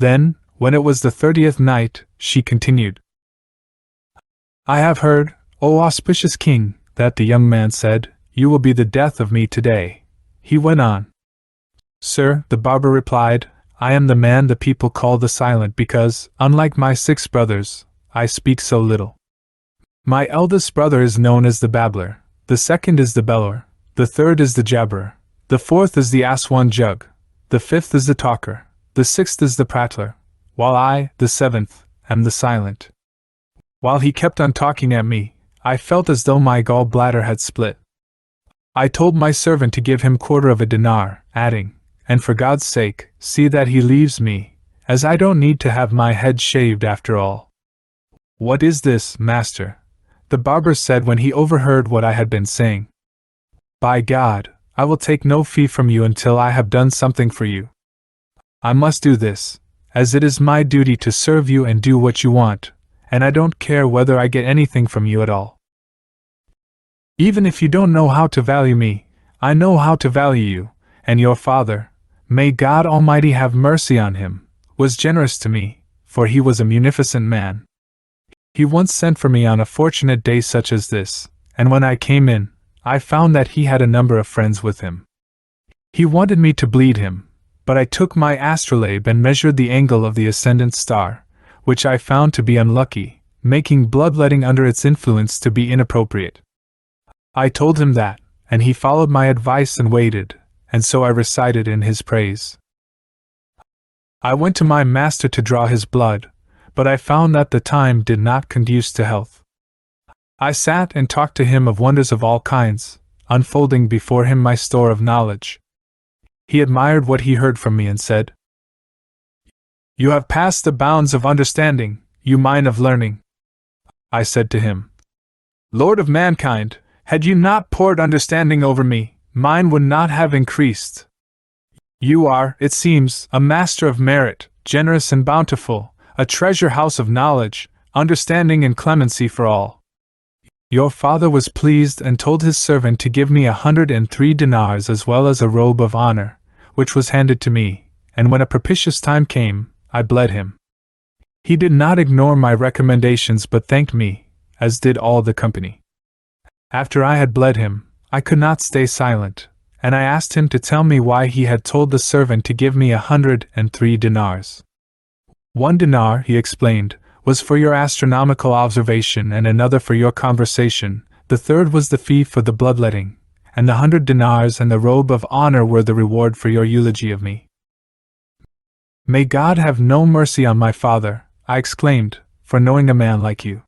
Then, when it was the 30th night, she continued. I have heard, O auspicious king, that the young man said, You will be the death of me today. He went on. Sir, the barber replied, I am the man the people call the silent because, unlike my 6 brothers, I speak so little. My eldest brother is known as the babbler, the second is the beller, the third is the jabberer, the fourth is the Aswan jug, the fifth is the talker, the sixth is the prattler, while I, the 7th, am the silent. While he kept on talking at me, I felt as though my gall bladder had split. I told my servant to give him 1/4 of a dinar, adding, And for God's sake, see that he leaves me, as I don't need to have my head shaved after all. What is this, master? The barber said when he overheard what I had been saying. By God, I will take no fee from you until I have done something for you. I must do this, as it is my duty to serve you and do what you want, and I don't care whether I get anything from you at all. Even if you don't know how to value me, I know how to value you, and your father, may God Almighty have mercy on him, was generous to me, for he was a munificent man. He once sent for me on a fortunate day such as this, and when I came in, I found that he had a number of friends with him. He wanted me to bleed him, but I took my astrolabe and measured the angle of the ascendant star, which I found to be unlucky, making bloodletting under its influence to be inappropriate. I told him that, and he followed my advice and waited, and so I recited in his praise. I went to my master to draw his blood, but I found that the time did not conduce to health. I sat and talked to him of wonders of all kinds, unfolding before him my store of knowledge. He admired what he heard from me and said, You have passed the bounds of understanding, you mine of learning. I said to him, Lord of mankind, had you not poured understanding over me, mine would not have increased. You are, it seems, a master of merit, generous and bountiful, a treasure house of knowledge, understanding and clemency for all. Your father was pleased and told his servant to give me 103 dinars as well as a robe of honor, which was handed to me, and when a propitious time came, I bled him. He did not ignore my recommendations but thanked me, as did all the company. After I had bled him, I could not stay silent, and I asked him to tell me why he had told the servant to give me 103 dinars. 1 dinar, he explained, was for your astronomical observation and another for your conversation, the third was the fee for the bloodletting, and the 100 dinars and the robe of honor were the reward for your eulogy of me. May God have no mercy on my father, I exclaimed, for knowing a man like you.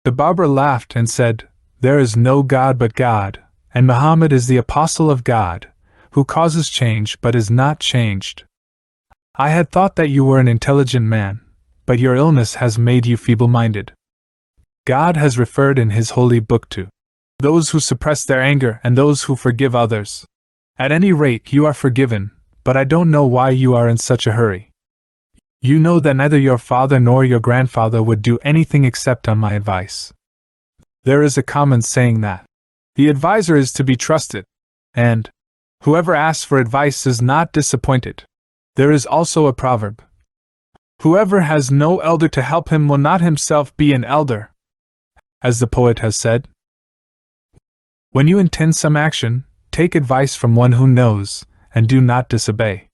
The barber laughed and said, There is no God but God, and Muhammad is the apostle of God, who causes change but is not changed. I had thought that you were an intelligent man, but your illness has made you feeble-minded. God has referred in his holy book to those who suppress their anger and those who forgive others. At any rate, you are forgiven, but I don't know why you are in such a hurry. You know that neither your father nor your grandfather would do anything except on my advice. There is a common saying that the advisor is to be trusted, and whoever asks for advice is not disappointed. There is also a proverb, Whoever has no elder to help him will not himself be an elder, as the poet has said. When you intend some action, take advice from one who knows, and do not disobey.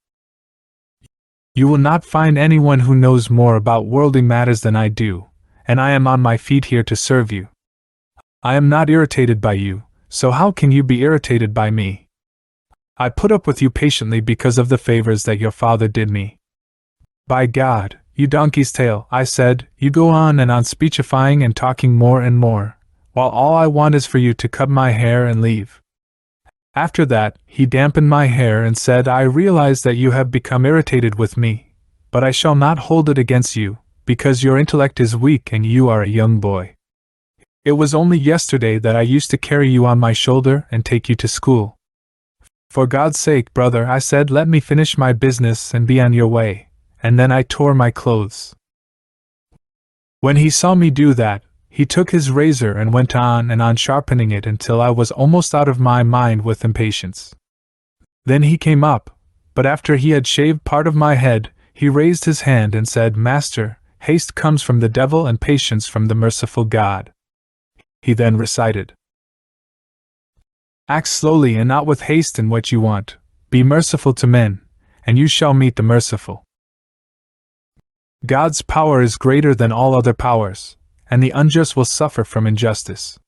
You will not find anyone who knows more about worldly matters than I do, and I am on my feet here to serve you. I am not irritated by you, so how can you be irritated by me? I put up with you patiently because of the favors that your father did me. By God, you donkey's tail, I said, you go on and on speechifying and talking more and more, while all I want is for you to cut my hair and leave. After that, he dampened my hair and said, I realize that you have become irritated with me, but I shall not hold it against you, because your intellect is weak and you are a young boy. It was only yesterday that I used to carry you on my shoulder and take you to school. For God's sake, brother, I said, let me finish my business and be on your way, and then I tore my clothes. When he saw me do that, he took his razor and went on and on sharpening it until I was almost out of my mind with impatience. Then he came up, but after he had shaved part of my head, He raised his hand and said, "Master, haste comes from the devil and patience from the merciful God." He then recited, "Act slowly and not with haste in what you want. Be merciful to men, and you shall meet the merciful. God's power is greater than all other powers, and the unjust will suffer from injustice.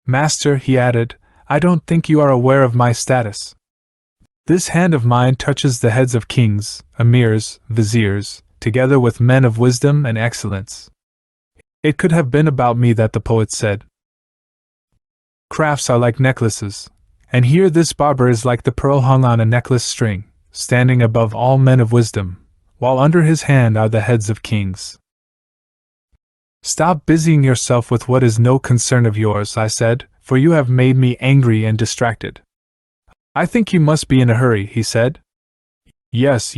Master," he added, "I don't think you are aware of my status. This hand of mine touches the heads of kings, emirs, viziers, together with men of wisdom and excellence." It could have been about me that the poet said, "Crafts are like necklaces, and here this barber is like the pearl hung on a necklace string, standing above all men of wisdom, while under his hand are the heads of kings." "Stop busying yourself with what is no concern of yours," I said, "for you have made me angry and distracted." "I think you must be in a hurry," he said. Yes,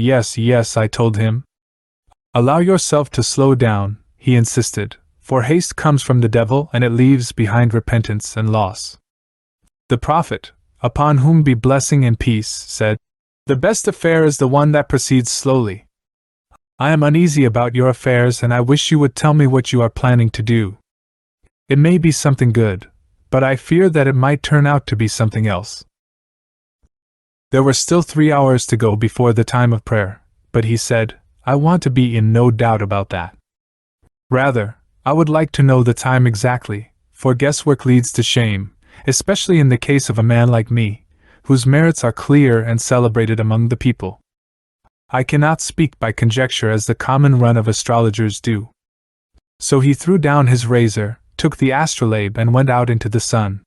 I told him. "Allow yourself to slow down," he insisted, "for haste comes from the devil and it leaves behind repentance and loss." The Prophet, upon whom be blessing and peace, said, "The best affair is the one that proceeds slowly." I am uneasy about your affairs and I wish you would tell me what you are planning to do. It may be something good, but I fear that it might turn out to be something else. There were still 3 hours to go before the time of prayer, but he said, "I want to be in no doubt about that. Rather, I would like to know the time exactly, for guesswork leads to shame, especially in the case of a man like me, whose merits are clear and celebrated among the people. I cannot speak by conjecture as the common run of astrologers do." So he threw down his razor, took the astrolabe and went out into the sun.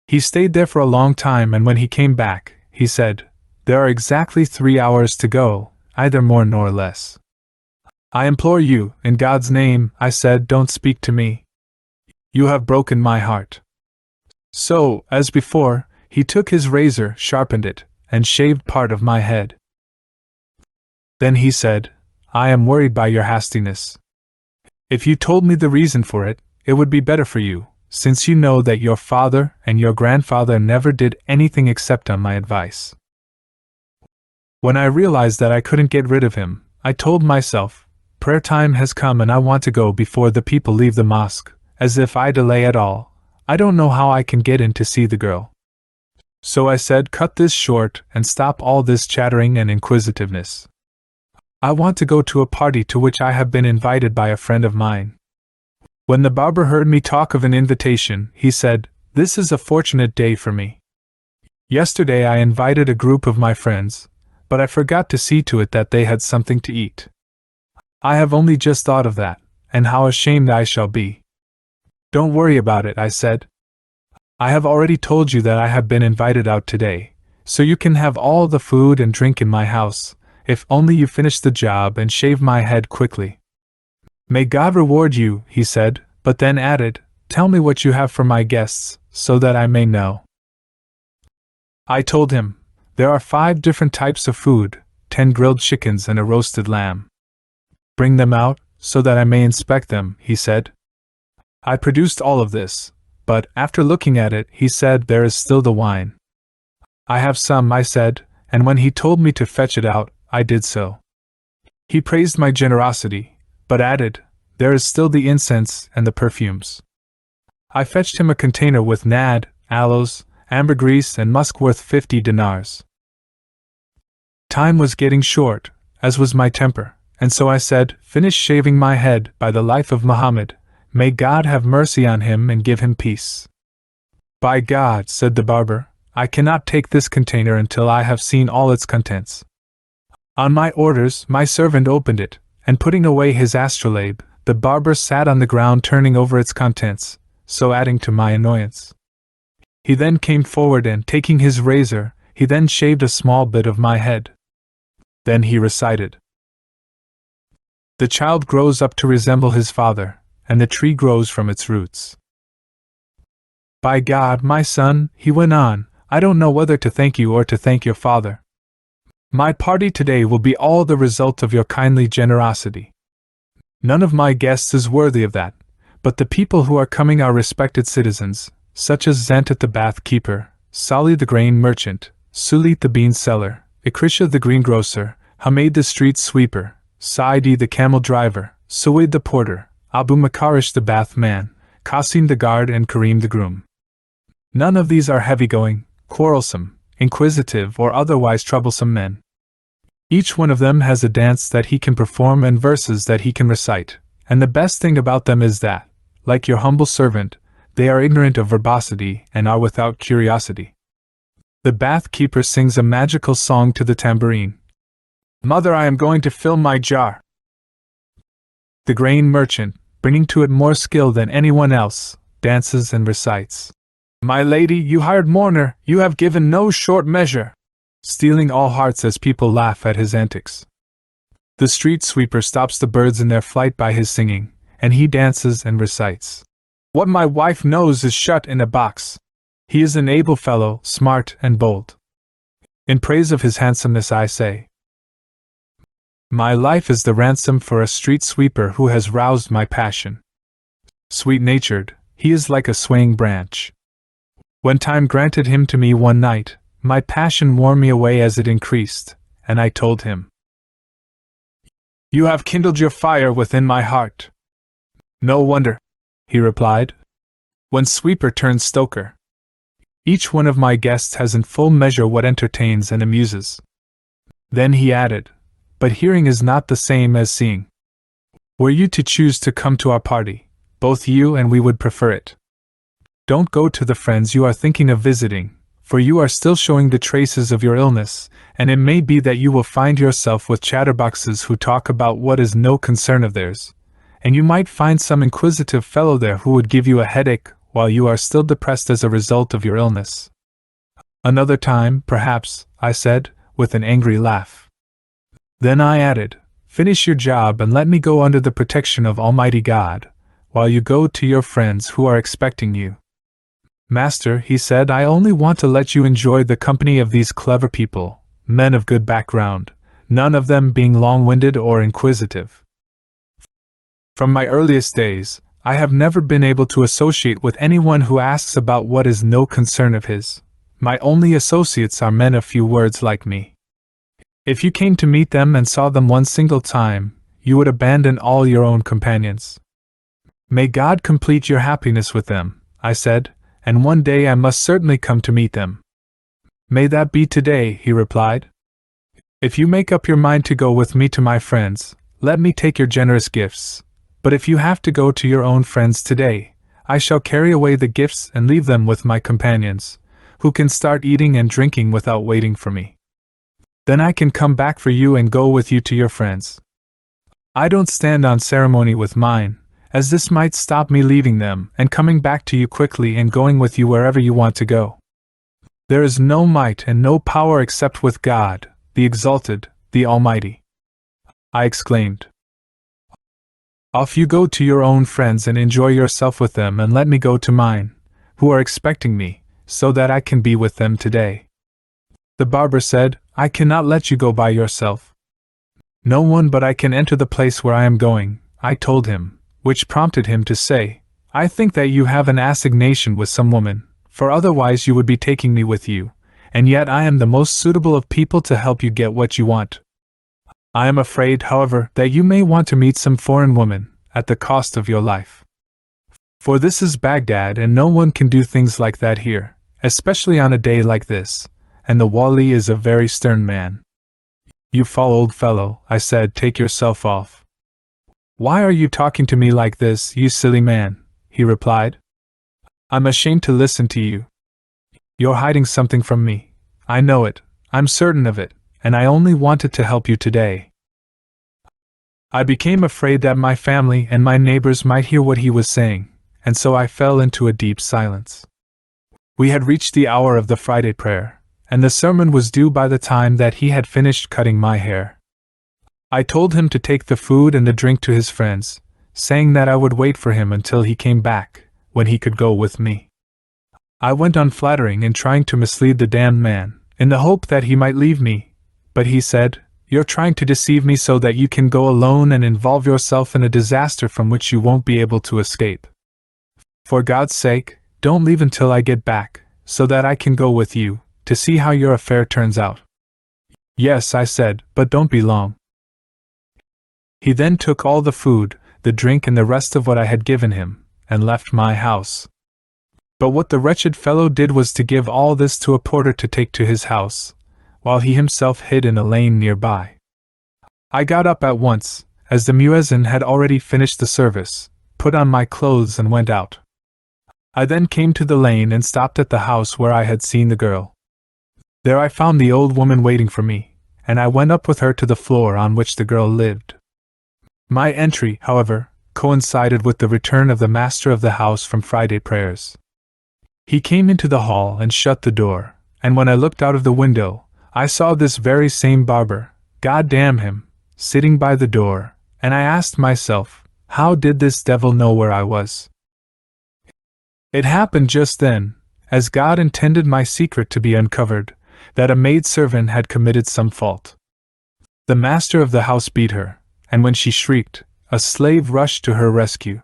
He stayed there for a long time, and when he came back, he said, "There are exactly 3 hours to go, either more nor less." "I implore you, in God's name," I said, "don't speak to me. You have broken my heart." So, as before, he took his razor, sharpened it, and shaved part of my head. Then he said, "I am worried by your hastiness. If you told me the reason for it, it would be better for you, since you know that your father and your grandfather never did anything except on my advice." When I realized that I couldn't get rid of him, I told myself, "Prayer time has come and I want to go before the people leave the mosque, as if I delay at all, I don't know how I can get in to see the girl." So I said, "Cut this short and stop all this chattering and inquisitiveness. I want to go to a party to which I have been invited by a friend of mine." When the barber heard me talk of an invitation, he said, "This is a fortunate day for me. Yesterday I invited a group of my friends, but I forgot to see to it that they had something to eat. I have only just thought of that, and how ashamed I shall be." "Don't worry about it," I said. "I have already told you that I have been invited out today, so you can have all the food and drink in my house, if only you finish the job and shave my head quickly." "May God reward you," he said, but then added, "Tell me what you have for my guests, so that I may know." I told him, "There are 5 different types of food, 10 grilled chickens and a roasted lamb." "Bring them out, so that I may inspect them," he said. I produced all of this, but, after looking at it, he said, "There is still the wine." "I have some," I said, and when he told me to fetch it out, I did so. He praised my generosity, but added, "There is still the incense and the perfumes." I fetched him a container with nard, aloes, ambergris and musk worth 50 dinars. Time was getting short, as was my temper, and so I said, "Finish shaving my head, by the life of Muhammad, may God have mercy on him and give him peace." "By God," said the barber, "I cannot take this container until I have seen all its contents." On my orders, my servant opened it, and putting away his astrolabe, the barber sat on the ground turning over its contents, so adding to my annoyance. He then came forward and, taking his razor, he then shaved a small bit of my head. Then he recited, "The child grows up to resemble his father, and the tree grows from its roots." "By God, my son," he went on, "I don't know whether to thank you or to thank your father. My party today will be all the result of your kindly generosity. None of my guests is worthy of that, but the people who are coming are respected citizens, such as Zantat the bath keeper, Salih the grain merchant, Sulit the bean seller, Ikrisha the greengrocer, Hamid the street sweeper, Saidi the camel driver, Suwaid the porter, Abu Makarish the bath man, Qasim the guard and Karim the groom. None of these are heavy-going, quarrelsome, inquisitive or otherwise troublesome men. Each one of them has a dance that he can perform and verses that he can recite, and the best thing about them is that, like your humble servant, they are ignorant of verbosity and are without curiosity. The bath keeper sings a magical song to the tambourine. Mother, I am going to fill my jar. The grain merchant, bringing to it more skill than anyone else, dances and recites. My lady, you hired mourner, you have given no short measure, stealing all hearts as people laugh at his antics. The street sweeper stops the birds in their flight by his singing, and he dances and recites. What my wife knows is shut in a box. He is an able fellow, smart and bold. In praise of his handsomeness I say, my life is the ransom for a street sweeper who has roused my passion. Sweet-natured, he is like a swaying branch. When time granted him to me one night, my passion wore me away as it increased, and I told him, You have kindled your fire within my heart. No wonder, he replied, when sweeper turns stoker. Each one of my guests has in full measure what entertains and amuses. Then he added, But hearing is not the same as seeing. Were you to choose to come to our party, both you and we would prefer it. Don't go to the friends you are thinking of visiting, for you are still showing the traces of your illness, and it may be that you will find yourself with chatterboxes who talk about what is no concern of theirs, and you might find some inquisitive fellow there who would give you a headache while you are still depressed as a result of your illness. Another time, perhaps, I said, with an angry laugh. Then I added, Finish your job and let me go under the protection of Almighty God, while you go to your friends who are expecting you. Master, he said, I only want to let you enjoy the company of these clever people, men of good background, none of them being long-winded or inquisitive. From my earliest days, I have never been able to associate with anyone who asks about what is no concern of his. My only associates are men of few words like me. If you came to meet them and saw them one single time, you would abandon all your own companions. May God complete your happiness with them, I said, and one day I must certainly come to meet them. May that be today, he replied. If you make up your mind to go with me to my friends, let me take your generous gifts. But if you have to go to your own friends today, I shall carry away the gifts and leave them with my companions, who can start eating and drinking without waiting for me. Then I can come back for you and go with you to your friends. I don't stand on ceremony with mine, as this might stop me leaving them and coming back to you quickly and going with you wherever you want to go. There is no might and no power except with God, the Exalted, the Almighty. I exclaimed. Off you go to your own friends and enjoy yourself with them, and let me go to mine, who are expecting me, so that I can be with them today. The barber said, I cannot let you go by yourself. No one but I can enter the place where I am going, I told him, which prompted him to say, I think that you have an assignation with some woman, for otherwise you would be taking me with you, and yet I am the most suitable of people to help you get what you want. I am afraid, however, that you may want to meet some foreign woman, at the cost of your life. For this is Baghdad and no one can do things like that here, especially on a day like this, and the wali is a very stern man. You fool old fellow, I said, take yourself off. Why are you talking to me like this, you silly man? He replied. I'm ashamed to listen to you. You're hiding something from me. I know it, I'm certain of it, and I only wanted to help you today. I became afraid that my family and my neighbors might hear what he was saying, and so I fell into a deep silence. We had reached the hour of the Friday prayer, and the sermon was due by the time that he had finished cutting my hair. I told him to take the food and the drink to his friends, saying that I would wait for him until he came back, when he could go with me. I went on flattering and trying to mislead the damned man, in the hope that he might leave me, but he said, You're trying to deceive me so that you can go alone and involve yourself in a disaster from which you won't be able to escape. For God's sake, don't leave until I get back, so that I can go with you, to see how your affair turns out. Yes, I said, but don't be long. He then took all the food, the drink, and the rest of what I had given him, and left my house. But what the wretched fellow did was to give all this to a porter to take to his house, while he himself hid in a lane nearby. I got up at once, as the muezzin had already finished the service, put on my clothes and went out. I then came to the lane and stopped at the house where I had seen the girl. There I found the old woman waiting for me, and I went up with her to the floor on which the girl lived. My entry, however, coincided with the return of the master of the house from Friday prayers. He came into the hall and shut the door, and when I looked out of the window, I saw this very same barber, God damn him, sitting by the door, and I asked myself, how did this devil know where I was? It happened just then, as God intended my secret to be uncovered, that a maidservant had committed some fault. The master of the house beat her, and when she shrieked, a slave rushed to her rescue.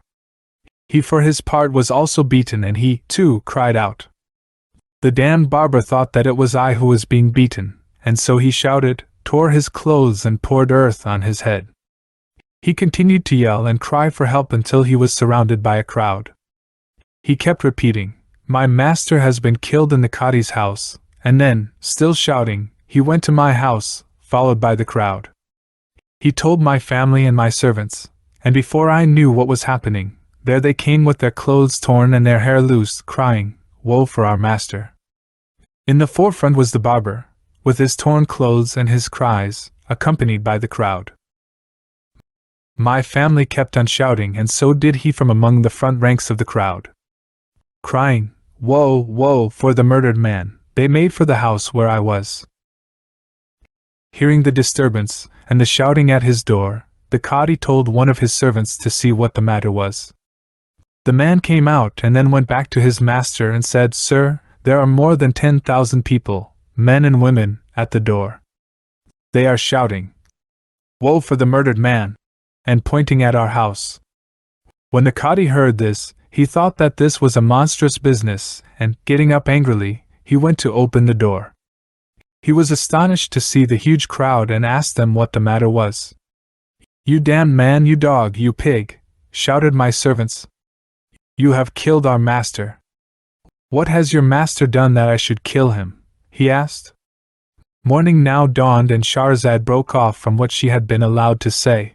He for his part was also beaten, and he, too, cried out. The damned barber thought that it was I who was being beaten, and so he shouted, tore his clothes, and poured earth on his head. He continued to yell and cry for help until he was surrounded by a crowd. He kept repeating, my master has been killed in the Qadi's house, and then, still shouting, he went to my house, followed by the crowd. He told my family and my servants, and before I knew what was happening, there they came with their clothes torn and their hair loose, crying, woe for our master. In the forefront was the barber, with his torn clothes and his cries, accompanied by the crowd. My family kept on shouting, and so did he from among the front ranks of the crowd. Crying, woe, woe for the murdered man, they made for the house where I was. Hearing the disturbance, and the shouting at his door, the Qadi told one of his servants to see what the matter was. The man came out and then went back to his master and said, Sir, there are more than 10,000 people, men and women, at the door. They are shouting, woe for the murdered man, and pointing at our house. When the Qadi heard this, he thought that this was a monstrous business, and, getting up angrily, he went to open the door. He was astonished to see the huge crowd and asked them what the matter was. You damned man, you dog, you pig, shouted my servants. You have killed our master. What has your master done that I should kill him? He asked. Morning now dawned and Shahrazad broke off from what she had been allowed to say.